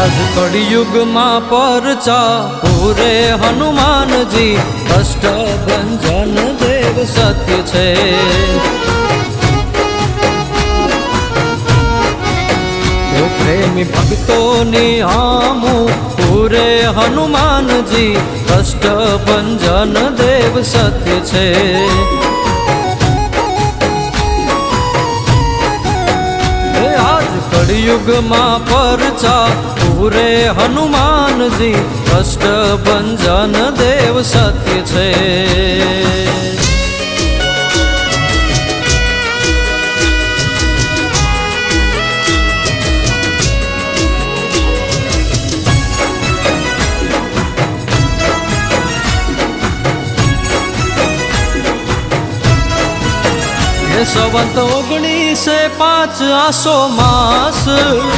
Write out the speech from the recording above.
आज कलयुग मां परचा पूरे हनुमान जी कष्ट भंजन देव सत्य छे। प्रेमी भक्तों नी आमू पूरे हनुमान जी कष्ट भंजन देव सत्य छे। कलयुग मां परचा पूरे हनुमान जी कष्ट भंजन देव सत्य छे। संवत 1905 आसो मास